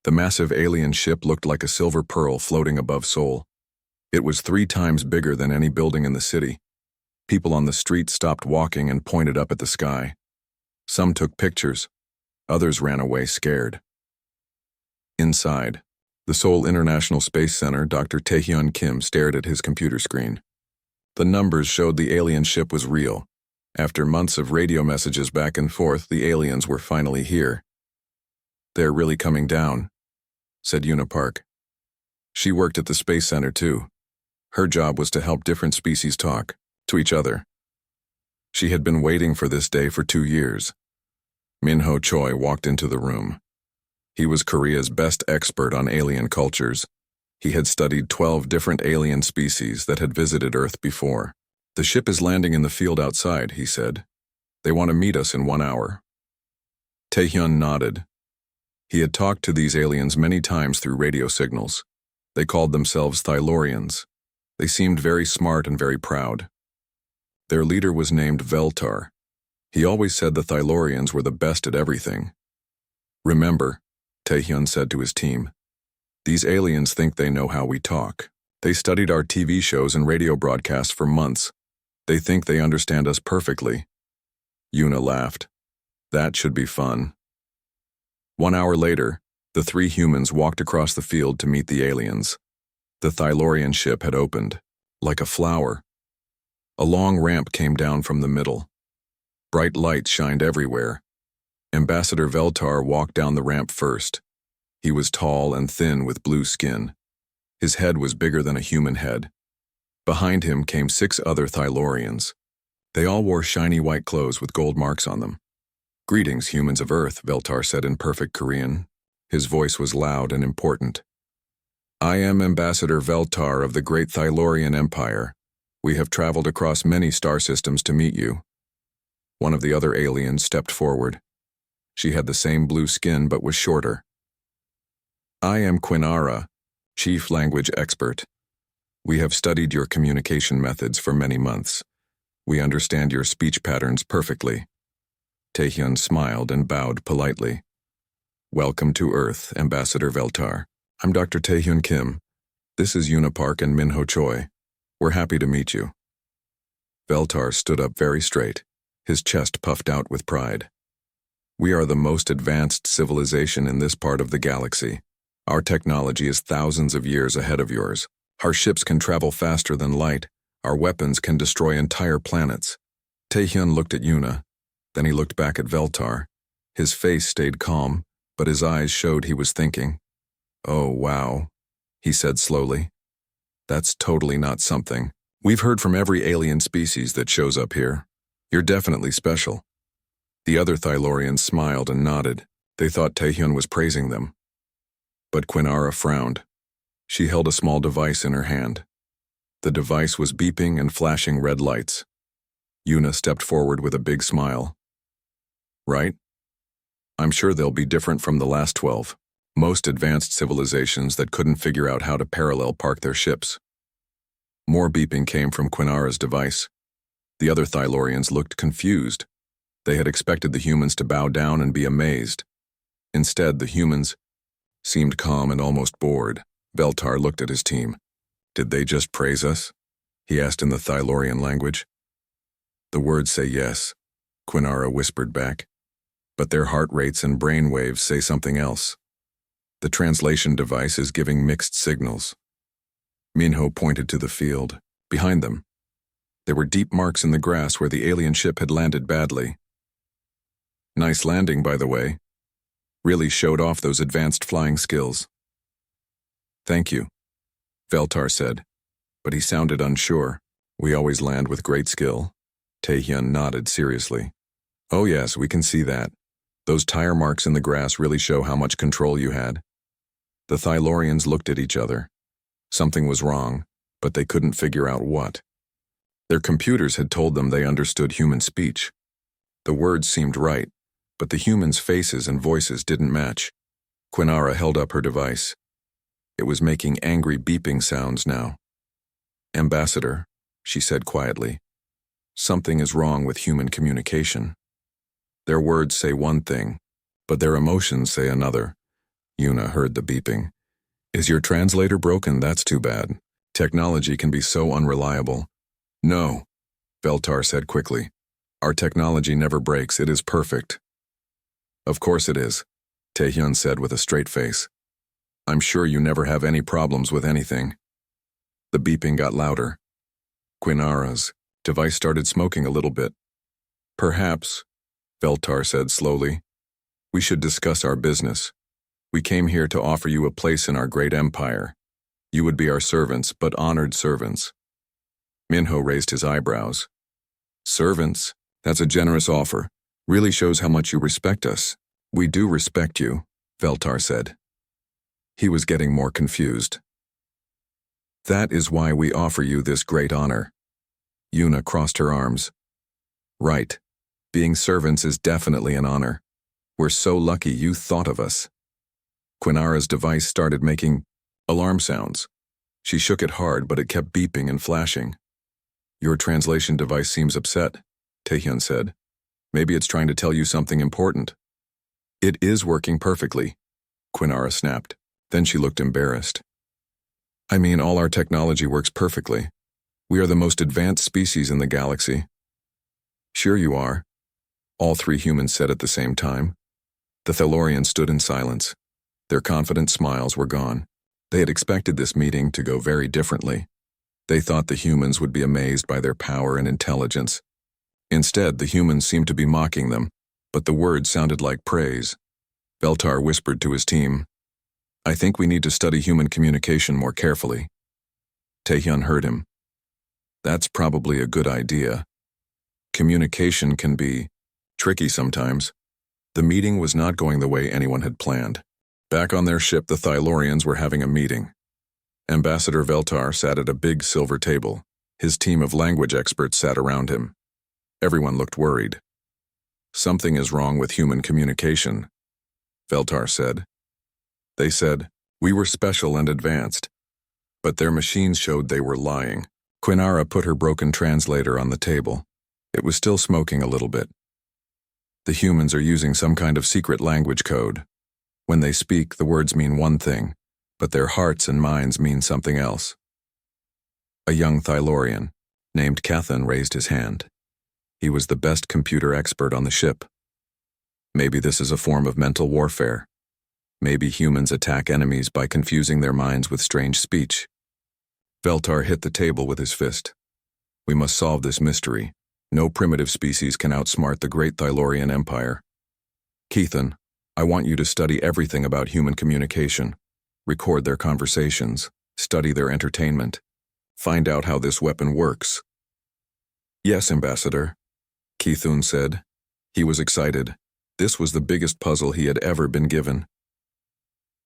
The massive alien ship looked like a silver pearl floating above Seoul. It was 3 times bigger than any building in the city. People on the street stopped walking and pointed up at the sky. Some took pictures. Others ran away scared. Inside, the Seoul International Space Center, Dr. Taehyun Kim stared at his computer screen. The numbers showed the alien ship was real. After months of radio messages back and forth, the aliens were finally here. "They're really coming down," said Una Park. She worked at the Space Center too. Her job was to help different species talk to each other. She had been waiting for this day for 2 years. Min-ho Choi walked into the room. He was Korea's best expert on alien cultures. He had studied 12 different alien species that had visited Earth before. "The ship is landing in the field outside," he said. "They want to meet us in 1 hour." Taehyun nodded. He had talked to these aliens many times through radio signals. They called themselves Thylorians. They seemed very smart and very proud. Their leader was named Veltar. He always said the Thylorians were the best at everything. "Remember," Taehyun said to his team, "these aliens think they know how we talk. They studied our TV shows and radio broadcasts for months. They think they understand us perfectly." Una laughed. "That should be fun." 1 hour later, the 3 humans walked across the field to meet the aliens. The Thylorian ship had opened, like a flower. A long ramp came down from the middle. Bright lights shined everywhere. Ambassador Veltar walked down the ramp first. He was tall and thin with blue skin. His head was bigger than a human head. Behind him came 6 other Thylorians. They all wore shiny white clothes with gold marks on them. "Greetings, humans of Earth," Veltar said in perfect Korean. His voice was loud and important. "I am Ambassador Veltar of the Great Thylorian Empire. We have traveled across many star systems to meet you." One of the other aliens stepped forward. She had the same blue skin but was shorter. "I am Quinara, Chief Language Expert. We have studied your communication methods for many months. We understand your speech patterns perfectly." Taehyun smiled and bowed politely. "Welcome to Earth, Ambassador Veltar. I'm Dr. Taehyun Kim. This is Una Park and Min-ho Choi. We're happy to meet you." Veltar stood up very straight, his chest puffed out with pride. "We are the most advanced civilization in this part of the galaxy. Our technology is thousands of years ahead of yours. Our ships can travel faster than light. Our weapons can destroy entire planets." Taehyun looked at Una. Then he looked back at Veltar. His face stayed calm, but his eyes showed he was thinking. "Oh, wow," he said slowly. "That's totally not something. We've heard from every alien species that shows up here. You're definitely special." The other Thylorians smiled and nodded. They thought Taehyun was praising them. But Quinara frowned. She held a small device in her hand. The device was beeping and flashing red lights. Una stepped forward with a big smile. "Right? I'm sure they'll be different from the last 12. Most advanced civilizations that couldn't figure out how to parallel park their ships." More beeping came from Quinara's device. The other Thylorians looked confused. They had expected the humans to bow down and be amazed. Instead, the humans seemed calm and almost bored. Veltar looked at his team. "Did they just praise us?" he asked in the Thylorian language. "The words say yes," Quinara whispered back. "But their heart rates and brain waves say something else. The translation device is giving mixed signals." Min-ho pointed to the field. Behind them, there were deep marks in the grass where the alien ship had landed badly. "Nice landing, by the way. Really showed off those advanced flying skills." "Thank you," Veltar said, but he sounded unsure. "We always land with great skill." Taehyun nodded seriously. "Oh yes, we can see that. Those tire marks in the grass really show how much control you had." The Thylorians looked at each other. Something was wrong, but they couldn't figure out what. Their computers had told them they understood human speech. The words seemed right, but the humans' faces and voices didn't match. Quinara held up her device. It was making angry beeping sounds now. "Ambassador," she said quietly, "something is wrong with human communication. Their words say one thing, but their emotions say another. Yuna heard the beeping. Is your translator broken? That's too bad. Technology can be so unreliable. No, Veltar said quickly. Our technology never breaks. It is perfect. Of course it is, Taehyun said with a straight face. I'm sure you never have any problems with anything. The beeping got louder. Quinara's device started smoking a little bit. Perhaps, Veltar said slowly, we should discuss our business. We came here to offer you a place in our great empire. You would be our servants, but honored servants. Minho raised his eyebrows. Servants? That's a generous offer. Really shows how much you respect us. We do respect you, Veltar said. He was getting more confused. That is why we offer you this great honor. Yuna crossed her arms. Right. Being servants is definitely an honor. We're so lucky you thought of us. Quinara's device started making alarm sounds. She shook it hard, but it kept beeping and flashing. Your translation device seems upset, Taehyun said. Maybe it's trying to tell you something important. It is working perfectly, Quinara snapped. Then she looked embarrassed. I mean, all our technology works perfectly. We are the most advanced species in the galaxy. Sure you are, all three humans said at the same time. The Thalorians stood in silence. Their confident smiles were gone. They had expected this meeting to go very differently. They thought the humans would be amazed by their power and intelligence. Instead, the humans seemed to be mocking them, but the words sounded like praise. Veltar whispered to his team, I think we need to study human communication more carefully. Taehyun heard him. That's probably a good idea. Communication can be tricky sometimes. The meeting was not going the way anyone had planned. Back on their ship, the Thalorians were having a meeting. Ambassador Veltar sat at a big silver table. His team of language experts sat around him. Everyone looked worried. Something is wrong with human communication, Veltar said. They said, we were special and advanced. But their machines showed they were lying. Quinara put her broken translator on the table. It was still smoking a little bit. The humans are using some kind of secret language code. When they speak, the words mean one thing, but their hearts and minds mean something else. A young Thalorian, named Kethan, raised his hand. He was the best computer expert on the ship. Maybe this is a form of mental warfare. Maybe humans attack enemies by confusing their minds with strange speech. Veltar hit the table with his fist. We must solve this mystery. No primitive species can outsmart the great Thalorian Empire. Kethan, I want you to study everything about human communication. Record their conversations. Study their entertainment. Find out how this weapon works. Yes, Ambassador, Kethun said. He was excited. This was the biggest puzzle he had ever been given.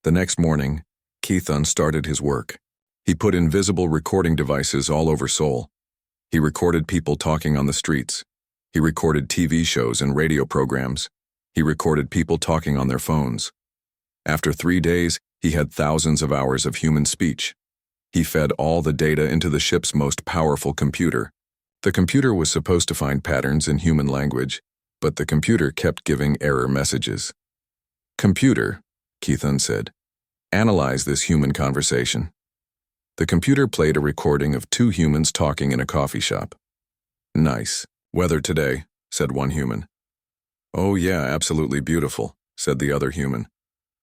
The next morning, Kethun started his work. He put invisible recording devices all over Seoul. He recorded people talking on the streets. He recorded TV shows and radio programs. He recorded people talking on their phones. After 3 days, he had thousands of hours of human speech. He fed all the data into the ship's most powerful computer. The computer was supposed to find patterns in human language, but the computer kept giving error messages. Computer, Kethun said, analyze this human conversation. The computer played a recording of 2 humans talking in a coffee shop. Nice. Weather today, said one human. Oh yeah, absolutely beautiful, said the other human.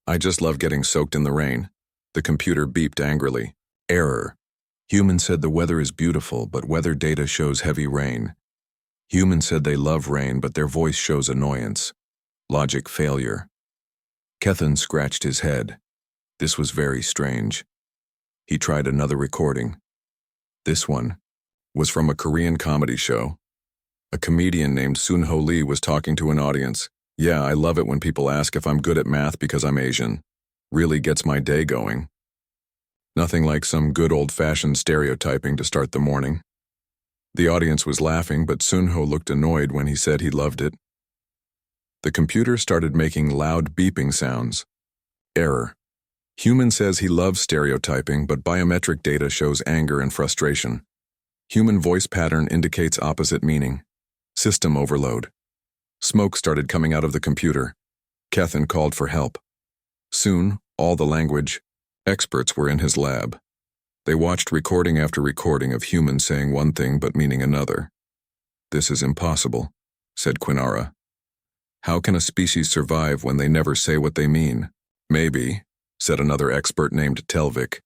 I just love getting soaked in the rain. The computer beeped angrily. Error. Human said the weather is beautiful, but weather data shows heavy rain. Human said they love rain, but their voice shows annoyance. Logic failure. Kethan scratched his head. This was very strange. He tried another recording. This one was from a Korean comedy show. A comedian named Sunho Lee was talking to an audience. Yeah, I love it when people ask if I'm good at math because I'm Asian. Really gets my day going. Nothing like some good old-fashioned stereotyping to start the morning. The audience was laughing, but Sunho looked annoyed when he said he loved it. The computer started making loud beeping sounds. Error. Human says he loves stereotyping, but biometric data shows anger and frustration. Human voice pattern indicates opposite meaning. System overload. Smoke started coming out of the computer. Kethan called for help. Soon, All the language experts were in his lab. They watched recording after recording of humans saying one thing but meaning another. "This is impossible," said Quinara. "How can a species survive when they never say what they mean?" "Maybe," said another expert named Telvik.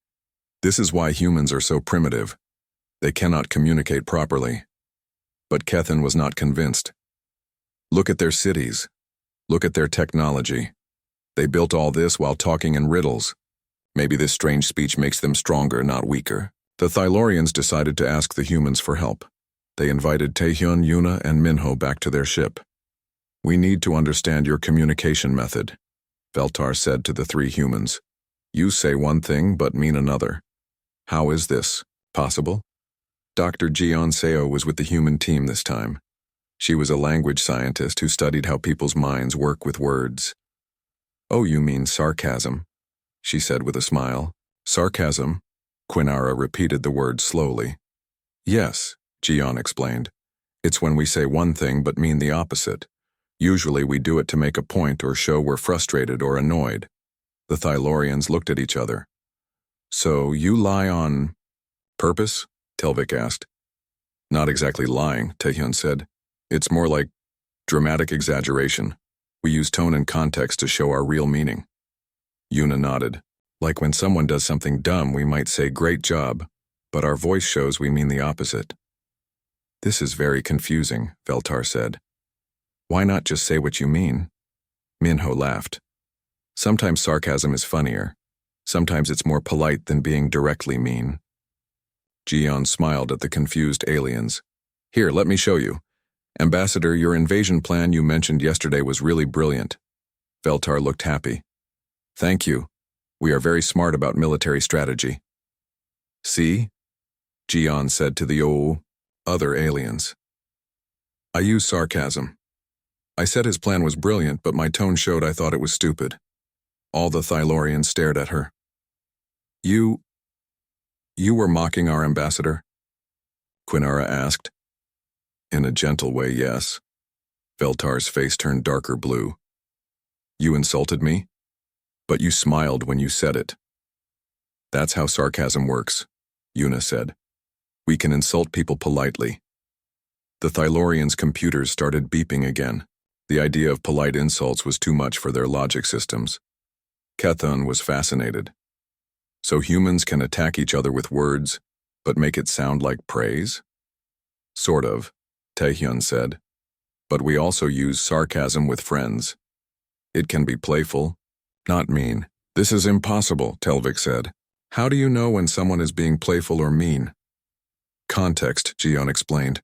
"This is why humans are so primitive. They cannot communicate properly." But Kethen was not convinced. "Look at their cities. Look at their technology. They built all this while talking in riddles. Maybe this strange speech makes them stronger, not weaker." The Thylorians decided to ask the humans for help. They invited Taehyun, Yuna, and Minho back to their ship. "We need to understand your communication method," Veltar said to the three humans. "You say one thing but mean another. How is this possible?" Dr. Jeon Seo was with the human team this time. She was a language scientist who studied how people's minds work with words. "Oh, you mean sarcasm," she said with a smile. "Sarcasm?" Quinara repeated the word slowly. "Yes," Jeon explained. "It's when we say one thing but mean the opposite. Usually we do it to make a point or show we're frustrated or annoyed." The Thylorians looked at each other. "So you lie on purpose?" Telvik asked. "Not exactly lying," Taehyun said. "It's more like dramatic exaggeration. We use tone and context to show our real meaning." Yuna nodded. "Like when someone does something dumb, we might say great job, but our voice shows we mean the opposite." "This is very confusing," Veltar said. "Why not just say what you mean?" Minho laughed. "Sometimes sarcasm is funnier. Sometimes it's more polite than being directly mean." Jeon smiled at the confused aliens. "Here, let me show you. Ambassador, your invasion plan you mentioned yesterday was really brilliant." Veltar looked happy. "Thank you. We are very smart about military strategy." "See?" Jeon said to the other aliens. "I use sarcasm. I said his plan was brilliant, but my tone showed I thought it was stupid." All the Thylorians stared at her. You were mocking our ambassador?" Quinara asked. "In a gentle way, yes." Veltar's face turned darker blue. "You insulted me? But you smiled when you said it." "That's how sarcasm works," Yuna said. "We can insult people politely." The Thylorians' computers started beeping again. The idea of polite insults was too much for their logic systems. Kethen was fascinated. "So humans can attack each other with words, but make it sound like praise?" "Sort of," Taehyun said. "But we also use sarcasm with friends. It can be playful, not mean." "This is impossible," Telvik said. "How do you know when someone is being playful or mean?" "Context," Jeon explained.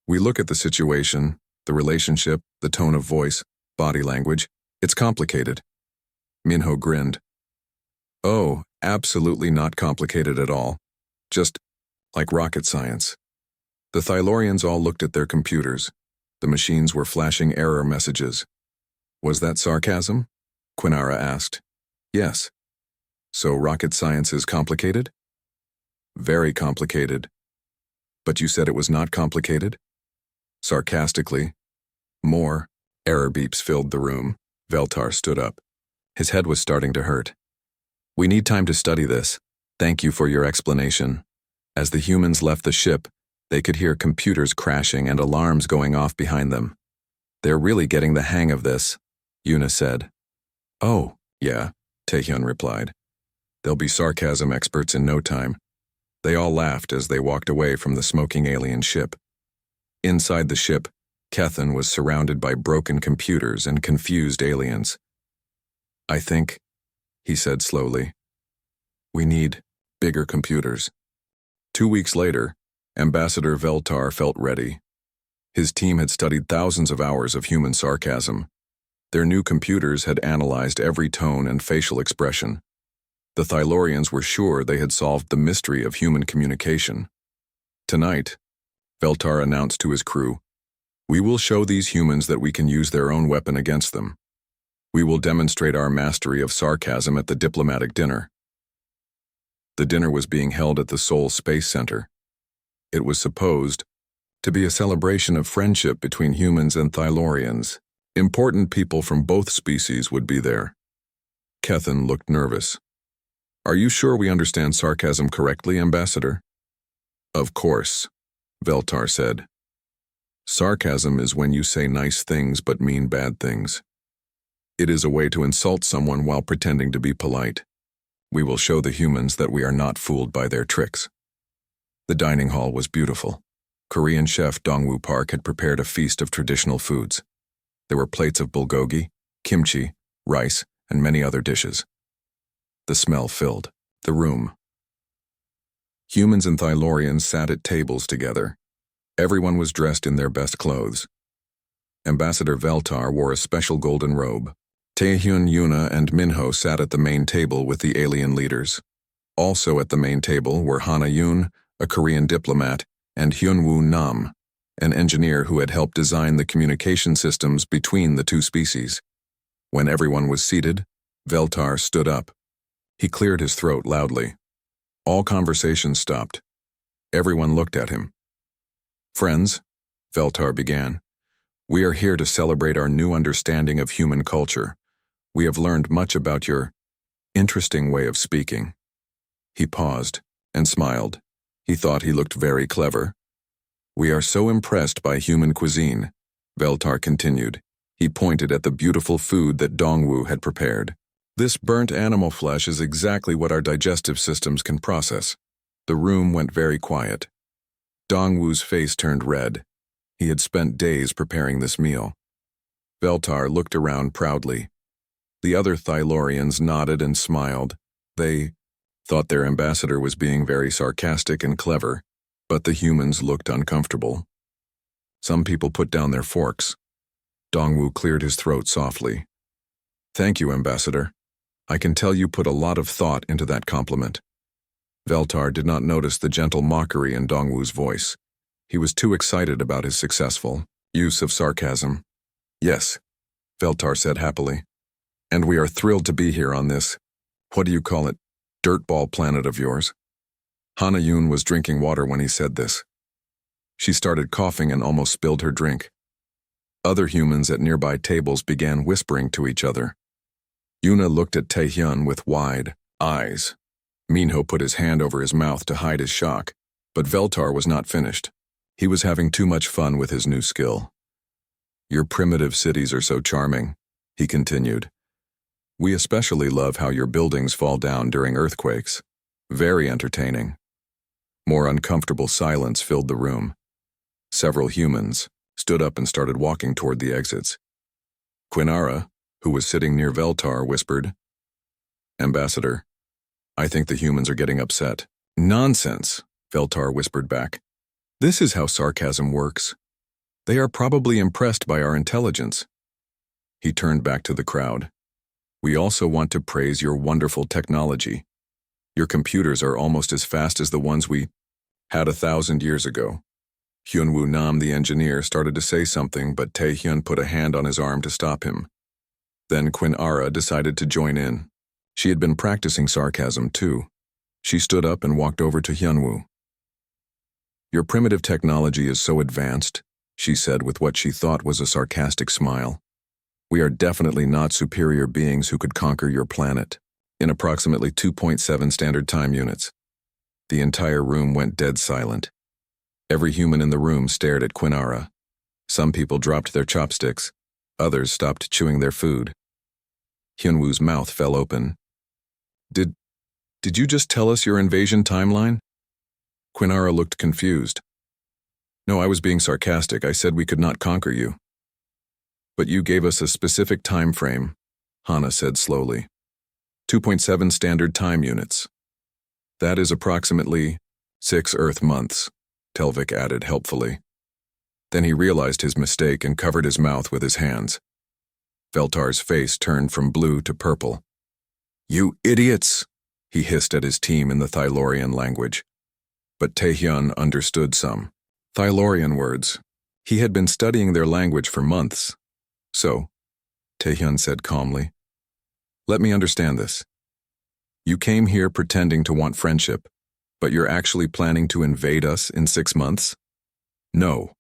"We look at the situation, the relationship, the tone of voice, body language. It's complicated." Minho grinned. "Oh, absolutely not complicated at all. Just like rocket science." The Thylorians all looked at their computers. The machines were flashing error messages. "Was that sarcasm?" Quinara asked. "Yes." "So rocket science is complicated?" "Very complicated." "But you said it was not complicated?" Sarcastically. "More." Error beeps filled the room. Veltar stood up. His head was starting to hurt. "We need time to study this. Thank you for your explanation." As the humans left the ship, they could hear computers crashing and alarms going off behind them. "They're really getting the hang of this," Yuna said. "Oh, yeah," Taehyun replied. "They'll be sarcasm experts in no time." They all laughed as they walked away from the smoking alien ship. Inside the ship, Kethen was surrounded by broken computers and confused aliens. "I think," he said slowly, "we need bigger computers." 2 weeks later, Ambassador Veltar felt ready. His team had studied thousands of hours of human sarcasm. Their new computers had analyzed every tone and facial expression. The Thylorians were sure they had solved the mystery of human communication. "Tonight," Veltar announced to his crew, "we will show these humans that we can use their own weapon against them. We will demonstrate our mastery of sarcasm at the diplomatic dinner." The dinner was being held at the Seoul Space Center. It was supposed to be a celebration of friendship between humans and Thylorians. Important people from both species would be there. Kethan looked nervous. Are you sure we understand sarcasm correctly, Ambassador? Of course, Veltar said. Sarcasm is when you say nice things but mean bad things. It is a way to insult someone while pretending to be polite. We will show the humans that we are not fooled by their tricks. The dining hall was beautiful. Korean chef Dongwoo Park had prepared a feast of traditional foods. There were plates of bulgogi, kimchi, rice, and many other dishes. The smell filled the room. Humans and Thylorians sat at tables together. Everyone was dressed in their best clothes. Ambassador Veltar wore a special golden robe. Taehyun, Yuna, and Minho sat at the main table with the alien leaders. Also at the main table were Hana Yoon, a Korean diplomat, and Hyunwoo Nam, an engineer who had helped design the communication systems between the two species. When everyone was seated, Veltar stood up. He cleared his throat loudly. All conversation stopped. Everyone looked at him. Friends, Veltar began, we are here to celebrate our new understanding of human culture. We have learned much about your interesting way of speaking. He paused and smiled. He thought he looked very clever. We are so impressed by human cuisine, Veltar continued. He pointed at the beautiful food that Dongwoo had prepared. This burnt animal flesh is exactly what our digestive systems can process. The room went very quiet. Dongwoo's face turned red. He had spent days preparing this meal. Veltar looked around proudly. The other Thylorians nodded and smiled. They thought their ambassador was being very sarcastic and clever, but the humans looked uncomfortable. Some people put down their forks. Dongwoo cleared his throat softly. Thank you, Ambassador. I can tell you put a lot of thought into that compliment. Veltar did not notice the gentle mockery in Dongwoo's voice. He was too excited about his successful use of sarcasm. Yes, Veltar said happily. And we are thrilled to be here on this, what do you call it, dirtball planet of yours. Hana Yoon was drinking water when he said this. She started coughing and almost spilled her drink. Other humans at nearby tables began whispering to each other. Yuna looked at Taehyun with wide eyes. Minho put his hand over his mouth to hide his shock, but Veltar was not finished. He was having too much fun with his new skill. Your primitive cities are so charming, he continued. We especially love how your buildings fall down during earthquakes. Very entertaining. More uncomfortable silence filled the room. Several humans stood up and started walking toward the exits. Quinara, who was sitting near Veltar, whispered, Ambassador, I think the humans are getting upset. Nonsense, Veltar whispered back. This is how sarcasm works. They are probably impressed by our intelligence. He turned back to the crowd. We also want to praise your wonderful technology. Your computers are almost as fast as the ones we had 1,000 years ago. Hyunwoo Nam, the engineer, started to say something, but Taehyun put a hand on his arm to stop him. Then Quinara decided to join in. She had been practicing sarcasm too. She stood up and walked over to Hyunwoo. Your primitive technology is so advanced, she said with what she thought was a sarcastic smile. We are definitely not superior beings who could conquer your planet in approximately 2.7 standard time units. The entire room went dead silent. Every human in the room stared at Quinara. Some people dropped their chopsticks. Others stopped chewing their food. Hyunwoo's mouth fell open. Did you just tell us your invasion timeline? Quinara looked confused. No, I was being sarcastic. I said we could not conquer you. But you gave us a specific time frame, Hana said slowly. 2.7 standard time units. That is approximately 6 Earth months, Telvik added helpfully. Then he realized his mistake and covered his mouth with his hands. Veltar's face turned from blue to purple. You idiots, he hissed at his team in the Thylorian language. But Taehyun understood some Thylorian words. He had been studying their language for months. So, Taehyun said calmly, let me understand this. You came here pretending to want friendship, but you're actually planning to invade us in 6 months? No,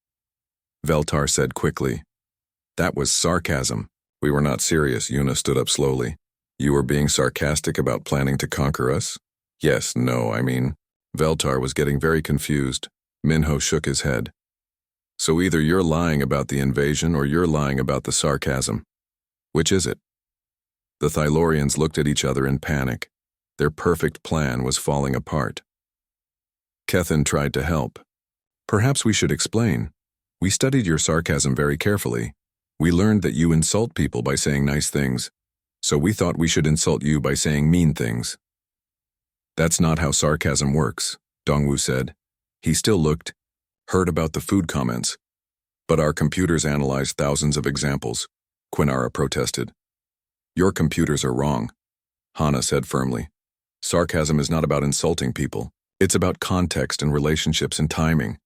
Veltar said quickly. That was sarcasm. We were not serious, Yuna stood up slowly. You were being sarcastic about planning to conquer us? Yes, no, I mean. Veltar was getting very confused. Minho shook his head. So either you're lying about the invasion or you're lying about the sarcasm. Which is it? The Thylorians looked at each other in panic. Their perfect plan was falling apart. Kethin tried to help. Perhaps we should explain. We studied your sarcasm very carefully. We learned that you insult people by saying nice things, so we thought we should insult you by saying mean things. That's not how sarcasm works, Dongwu said. He still looked, heard about the food comments. But our computers analyzed thousands of examples, Quinara protested. Your computers are wrong, Hana said firmly. Sarcasm is not about insulting people. It's about context and relationships and timing.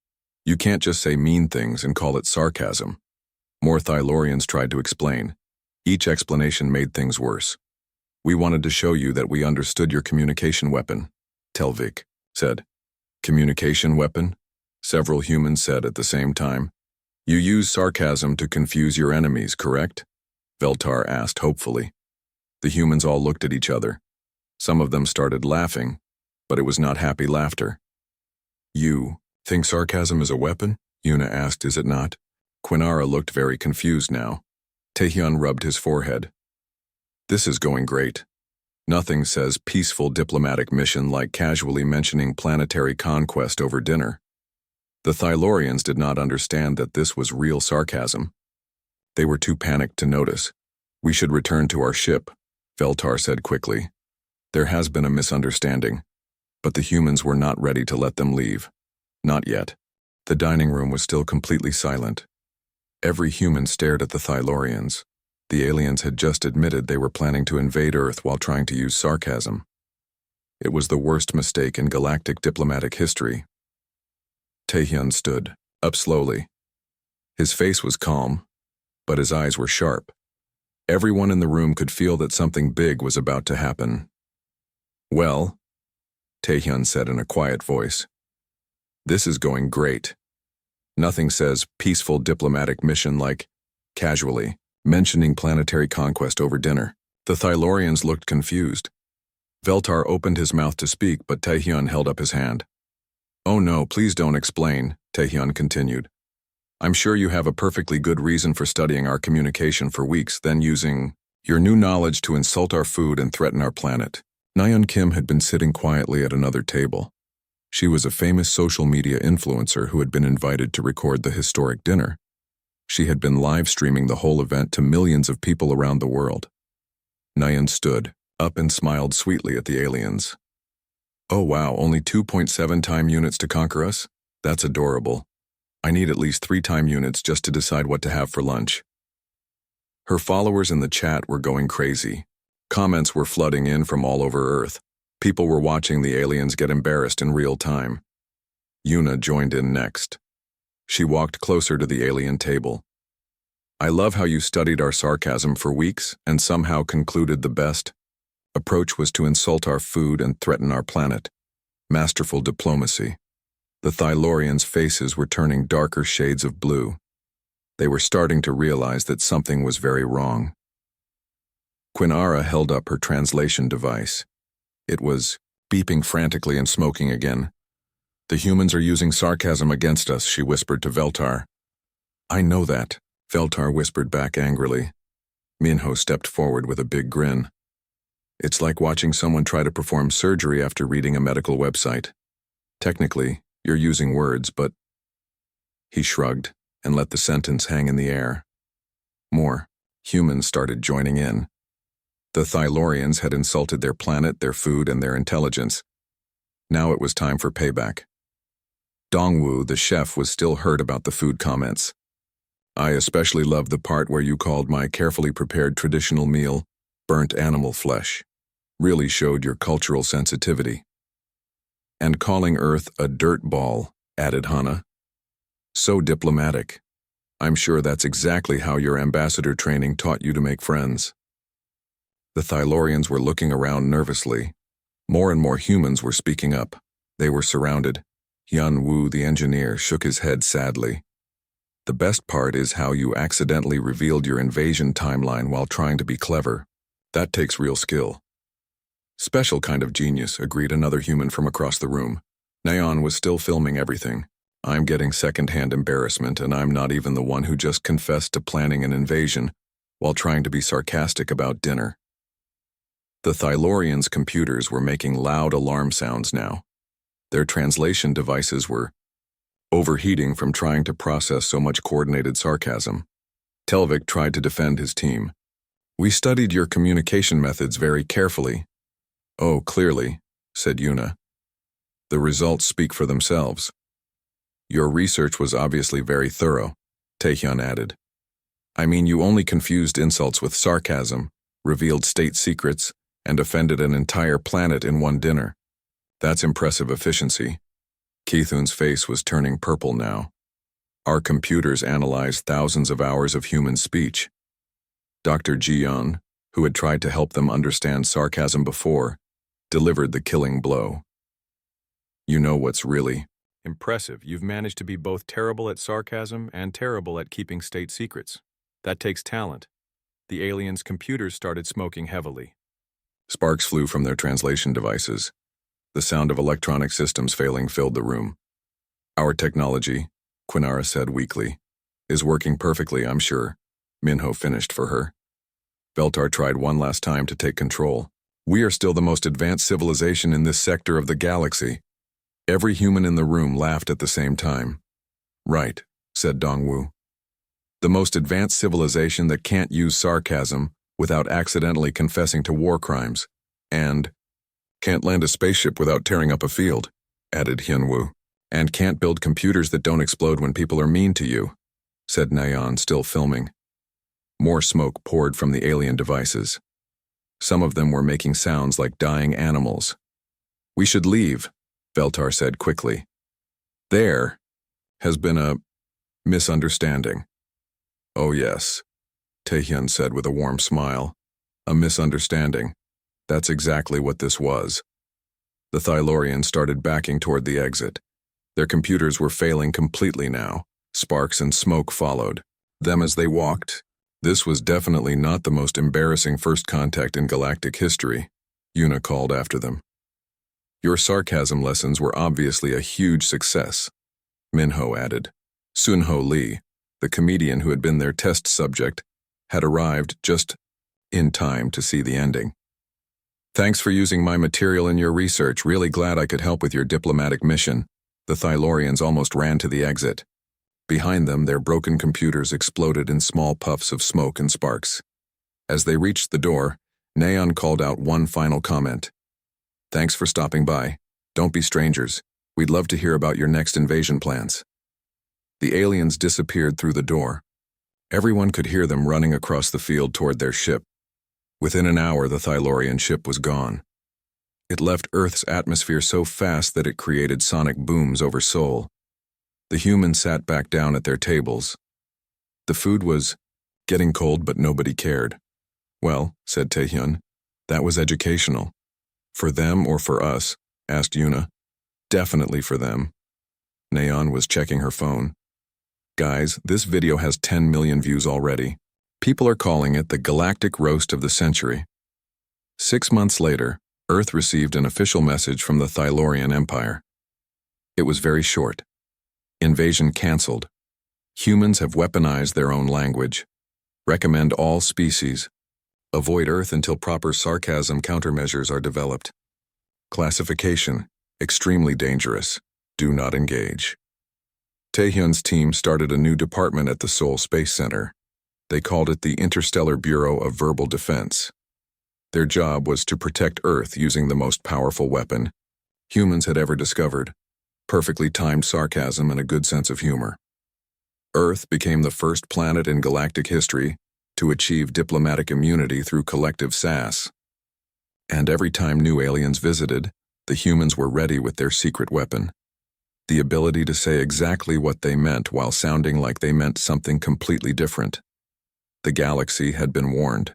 You can't just say mean things and call it sarcasm. More Thylorians tried to explain. Each explanation made things worse. We wanted to show you that we understood your communication weapon, Telvik said. Communication weapon? Several humans said at the same time. You use sarcasm to confuse your enemies, correct? Veltar asked hopefully. The humans all looked at each other. Some of them started laughing, but it was not happy laughter. You think sarcasm is a weapon? Yuna asked, is it not? Quinara looked very confused now. Taehyun rubbed his forehead. This is going great. Nothing says peaceful diplomatic mission like casually mentioning planetary conquest over dinner. The Thylorians did not understand that this was real sarcasm. They were too panicked to notice. We should return to our ship, Veltar said quickly. There has been a misunderstanding, but the humans were not ready to let them leave. Not yet. The dining room was still completely silent. Every human stared at the Thylorians. The aliens had just admitted they were planning to invade Earth while trying to use sarcasm. It was the worst mistake in galactic diplomatic history. Taehyun stood, up slowly. His face was calm, but his eyes were sharp. Everyone in the room could feel that something big was about to happen. Well, Taehyun said in a quiet voice, this is going great. Nothing says peaceful diplomatic mission like casually mentioning planetary conquest over dinner. The Thylorians looked confused. Veltar opened his mouth to speak, but Taehyun held up his hand. Oh no, please don't explain, Taehyun continued. I'm sure you have a perfectly good reason for studying our communication for weeks, then using your new knowledge to insult our food and threaten our planet. Nayeon Kim had been sitting quietly at another table. She was a famous social media influencer who had been invited to record the historic dinner. She had been live streaming the whole event to millions of people around the world. Nayeon stood up and smiled sweetly at the aliens. Oh wow, only 2.7 time units to conquer us? That's adorable. I need at least 3 time units just to decide what to have for lunch. Her followers in the chat were going crazy. Comments were flooding in from all over Earth. People were watching the aliens get embarrassed in real time. Yuna joined in next. She walked closer to the alien table. I love how you studied our sarcasm for weeks and somehow concluded the best approach was to insult our food and threaten our planet. Masterful diplomacy. The Thylorians' faces were turning darker shades of blue. They were starting to realize that something was very wrong. Quinara held up her translation device. It was beeping frantically and smoking again. The humans are using sarcasm against us, she whispered to Veltar. I know that, Veltar whispered back angrily. Minho stepped forward with a big grin. It's like watching someone try to perform surgery after reading a medical website. Technically, you're using words, but... He shrugged and let the sentence hang in the air. More humans started joining in. The Thylorians had insulted their planet, their food, and their intelligence. Now it was time for payback. Dongwu, the chef, was still hurt about the food comments. I especially loved the part where you called my carefully prepared traditional meal burnt animal flesh. Really showed your cultural sensitivity. And calling Earth a dirt ball, added Hana. So diplomatic. I'm sure that's exactly how your ambassador training taught you to make friends. The Thylorians were looking around nervously. More and more humans were speaking up. They were surrounded. Hyun Woo, the engineer, shook his head sadly. The best part is how you accidentally revealed your invasion timeline while trying to be clever. That takes real skill. Special kind of genius, agreed another human from across the room. Naon was still filming everything. I'm getting second-hand embarrassment, and I'm not even the one who just confessed to planning an invasion while trying to be sarcastic about dinner. The Thylorians' computers were making loud alarm sounds now. Their translation devices were overheating from trying to process so much coordinated sarcasm. Telvik tried to defend his team. We studied your communication methods very carefully. Oh, clearly, said Yuna. The results speak for themselves. Your research was obviously very thorough, Taehyun added. I mean, you only confused insults with sarcasm, revealed state secrets, and offended an entire planet in one dinner. That's impressive efficiency. Keithun's face was turning purple now. Our computers analyzed thousands of hours of human speech. Dr. Jiyeon, who had tried to help them understand sarcasm before, delivered the killing blow. You know what's really impressive? You've managed to be both terrible at sarcasm and terrible at keeping state secrets. That takes talent. The aliens' computers started smoking heavily. Sparks flew from their translation devices. The sound of electronic systems failing filled the room. Our technology, Quinara said weakly, is working perfectly, I'm sure. Minho finished for her. Beltar tried one last time to take control. We are still the most advanced civilization in this sector of the galaxy. Every human in the room laughed at the same time. Right, said Dongwu. The most advanced civilization that can't use sarcasm without accidentally confessing to war crimes, and can't land a spaceship without tearing up a field, added Hyunwoo, and can't build computers that don't explode when people are mean to you, said Nayeon, still filming. More smoke poured from the alien devices. Some of them were making sounds like dying animals. We should leave, Beltar said quickly. There has been a misunderstanding. Oh yes, Taehyun said with a warm smile. A misunderstanding. That's exactly what this was. The Thylorians started backing toward the exit. Their computers were failing completely now. Sparks and smoke followed them as they walked. This was definitely not the most embarrassing first contact in galactic history, Yuna called after them. Your sarcasm lessons were obviously a huge success, Minho added. Sunho Lee, the comedian who had been their test subject, had arrived just in time to see the ending. Thanks for using my material in your research. Really glad I could help with your diplomatic mission. The Thylorians almost ran to the exit. Behind them, their broken computers exploded in small puffs of smoke and sparks. As they reached the door, Nayeon called out one final comment. Thanks for stopping by. Don't be strangers. We'd love to hear about your next invasion plans. The aliens disappeared through the door. Everyone could hear them running across the field toward their ship. Within an hour, the Thylorian ship was gone. It left Earth's atmosphere so fast that it created sonic booms over Seoul. The humans sat back down at their tables. The food was getting cold, but nobody cared. Well, said Taehyun, that was educational. For them or for us? Asked Yuna. Definitely for them. Nayeon was checking her phone. Guys, this video has 10 million views already. People are calling it the galactic roast of the century. 6 months later, Earth received an official message from the Thylorian Empire. It was very short. Invasion cancelled. Humans have weaponized their own language. Recommend all species. Avoid Earth until proper sarcasm countermeasures are developed. Classification: extremely dangerous. Do not engage. Taehyun's team started a new department at the Seoul Space Center. They called it the Interstellar Bureau of Verbal Defense. Their job was to protect Earth using the most powerful weapon humans had ever discovered: perfectly timed sarcasm and a good sense of humor. Earth became the first planet in galactic history to achieve diplomatic immunity through collective sass. And every time new aliens visited, the humans were ready with their secret weapon: the ability to say exactly what they meant while sounding like they meant something completely different. The galaxy had been warned.